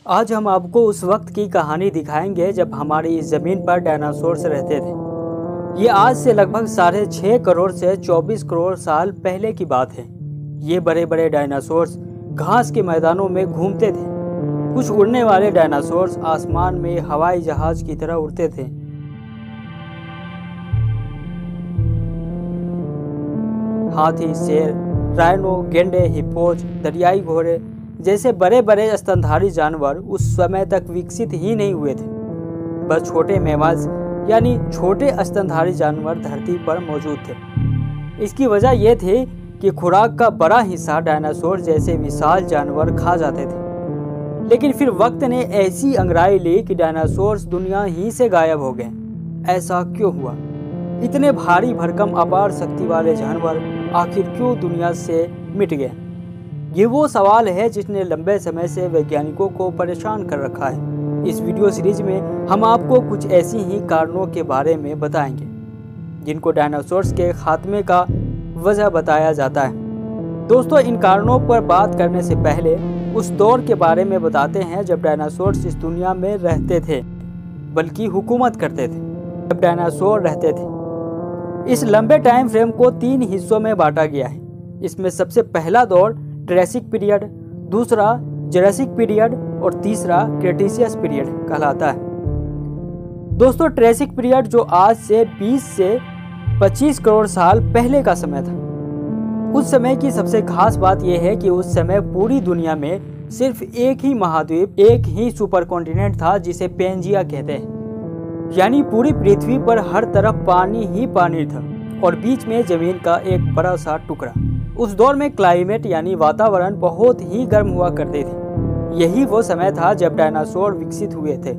आज हम आपको उस वक्त की कहानी दिखाएंगे जब हमारी इस ज़मीन पर डायनासोर्स रहते थे। ये आज से लगभग 6.5 करोड़ से 24 करोड़ साल पहले की बात है। ये बड़े बड़े डायनासोर्स घास के मैदानों में घूमते थे। कुछ उड़ने वाले डायनासोर्स आसमान में हवाई जहाज की तरह उड़ते थे। हाथी, शेर, राइनो, गेंडे, हिप्पोज, दरियाई घोड़े जैसे बड़े बड़े स्तनधारी जानवर उस समय तक विकसित ही नहीं हुए थे। बस छोटे मैमल्स यानी छोटे स्तनधारी जानवर धरती पर मौजूद थे। इसकी वजह यह थी कि खुराक का बड़ा हिस्सा डायनासोर जैसे विशाल जानवर खा जाते थे। लेकिन फिर वक्त ने ऐसी अंगड़ाई ली कि डायनासोर्स दुनिया ही से गायब हो गए। ऐसा क्यों हुआ? इतने भारी भरकम अपार शक्ति वाले जानवर आखिर क्यों दुनिया से मिट गए? ये वो सवाल है जिसने लंबे समय से वैज्ञानिकों को परेशान कर रखा है। इस वीडियो सीरीज में हम आपको कुछ ऐसी ही कारणों के बारे में बताएंगे जिनको डायनासोर्स के खात्मे का वजह बताया जाता है। दोस्तों, इन कारणों पर बात करने से पहले उस दौर के बारे में बताते हैं जब डायनासोर्स इस दुनिया में रहते थे, बल्कि हुकूमत करते थे। जब डायनासोर रहते थे, इस लंबे टाइम फ्रेम को 3 हिस्सों में बांटा गया है। इसमें सबसे पहला दौर ट्रेसिक पीरियड, दूसरा जुरासिक पीरियड और तीसरा क्रेटेशियस पीरियड कहलाता है। दोस्तों, ट्रेसिक पीरियड जो आज से 20 से 25 करोड़ साल पहले का समय था। उस समय की सबसे खास बात यह है कि उस समय पूरी दुनिया में सिर्फ एक ही महाद्वीप, एक ही सुपर कॉन्टिनेंट था जिसे पेंजिया कहते हैं। यानी पूरी पृथ्वी पर हर तरफ पानी ही पानी था और बीच में जमीन का एक बड़ा सा टुकड़ा। उस दौर में क्लाइमेट यानी वातावरण बहुत ही गर्म हुआ करते थे। यही वो समय था जब डायनासोर विकसित हुए थे।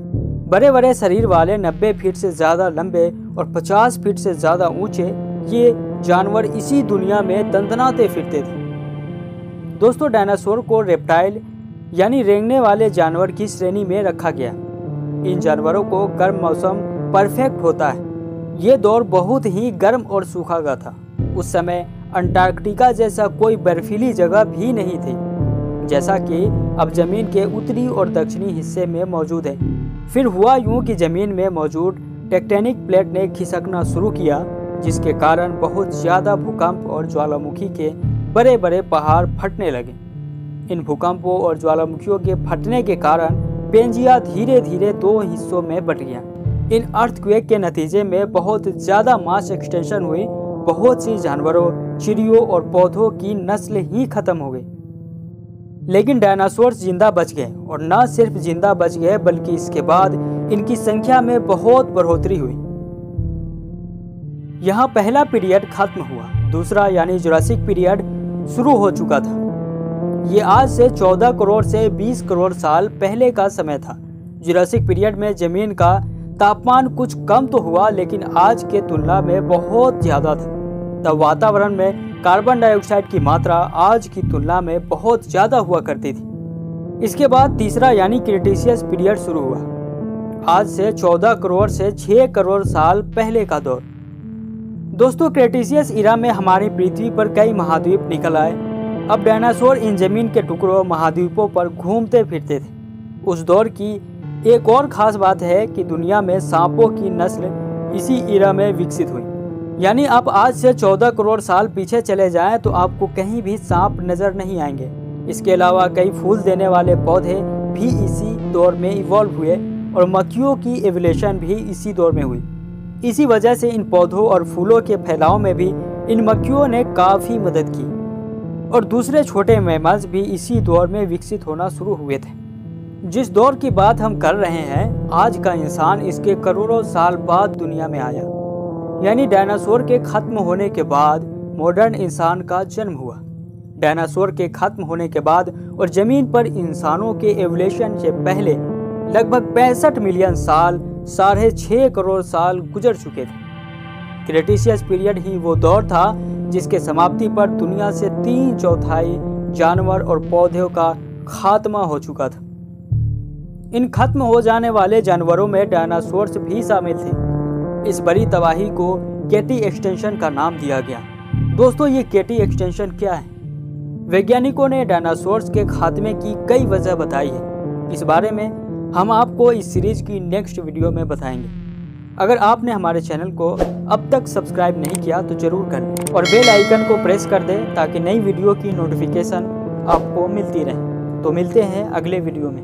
बड़े बड़े शरीर वाले 90 फीट से ज़्यादा लंबे और 50 फीट से ज़्यादा ऊंचे ये जानवर इसी दुनिया में दंदनाते फिरते थे। दोस्तों, डायनासोर को रेप्टाइल यानी रेंगने वाले जानवर की श्रेणी में रखा गया। इन जानवरों को गर्म मौसम परफेक्ट होता है। ये दौर बहुत ही गर्म और सूखा था। उस समय अंटार्कटिका जैसा कोई बर्फीली जगह भी नहीं थी, जैसा कि अब जमीन के उत्तरी और दक्षिणी हिस्से में मौजूद है। फिर हुआ यूं कि जमीन में मौजूद टेक्टोनिक प्लेट ने खिसकना शुरू किया, जिसके कारण बहुत ज़्यादा भूकंप और ज्वालामुखी के बड़े बड़े पहाड़ फटने लगे। इन भूकंपों और ज्वालामुखियों के फटने के कारण पेंजिया धीरे धीरे 2 हिस्सों में बट गया। इन अर्थक्वेक के नतीजे में बहुत ज़्यादा मास एक्सटेंशन हुई। बहुत सी जानवरों, चिड़ियों और पौधों की नस्ल ही खत्म हो गई। लेकिन डायनासोर जिंदा बच गए, और न सिर्फ जिंदा बच गए बल्कि इसके बाद इनकी संख्या में बहुत बढ़ोतरी हुई। यहाँ पहला पीरियड खत्म हुआ, दूसरा यानी जुरासिक पीरियड शुरू हो चुका था। ये आज से 14 करोड़ से 20 करोड़ साल पहले का समय था। जुरासिक पीरियड में जमीन का तापमान कुछ कम तो हुआ, लेकिन आज के तुलना में बहुत ज़्यादा था। तब वातावरण में कार्बन डाइऑक्साइड की मात्रा आज की तुलना में बहुत ज़्यादा हुआ करती थी। इसके बाद तीसरा यानी क्रेटेशियस पीरियड शुरू हुआ, आज से 14 करोड़ से 6 करोड़ साल पहले का दौर। दोस्तों, क्रेटेशियस इरा में हमारी पृथ्वी पर कई महाद्वीप निकल आए। अब डायनासोर इन जमीन के टुकड़ों महाद्वीपों पर घूमते फिरते थे। उस दौर की एक और ख़ास बात है कि दुनिया में सांपों की नस्ल इसी इरा में विकसित हुई। यानी आप आज से 14 करोड़ साल पीछे चले जाएं तो आपको कहीं भी सांप नज़र नहीं आएंगे। इसके अलावा कई फूल देने वाले पौधे भी इसी दौर में इवॉल्व हुए और मक्खियों की एवोल्यूशन भी इसी दौर में हुई। इसी वजह से इन पौधों और फूलों के फैलाव में भी इन मक्खियों ने काफ़ी मदद की और दूसरे छोटे मैमल्स भी इसी दौर में विकसित होना शुरू हुए थे। जिस दौर की बात हम कर रहे हैं, आज का इंसान इसके करोड़ों साल बाद दुनिया में आया। यानी डायनासोर के खत्म होने के बाद मॉडर्न इंसान का जन्म हुआ। डायनासोर के खत्म होने के बाद और जमीन पर इंसानों के एवोल्यूशन से पहले लगभग 65 मिलियन साल, 6.5 करोड़ साल गुजर चुके थे। क्रेटेशियस पीरियड ही वो दौर था जिसके समाप्ति पर दुनिया से 3/4 जानवर और पौधों का खात्मा हो चुका था। इन खत्म हो जाने वाले जानवरों में डायनासोर्स भी शामिल थे। इस बड़ी तबाही को केटी एक्सटेंशन का नाम दिया गया। दोस्तों, ये केटी एक्सटेंशन क्या है? वैज्ञानिकों ने डायनासोर्स के खात्मे की कई वजह बताई है। इस बारे में हम आपको इस सीरीज की नेक्स्ट वीडियो में बताएंगे। अगर आपने हमारे चैनल को अब तक सब्सक्राइब नहीं किया तो जरूर कर लें और बेल आइकन को प्रेस कर दें ताकि नई वीडियो की नोटिफिकेशन आपको मिलती रहे। तो मिलते हैं अगले वीडियो में।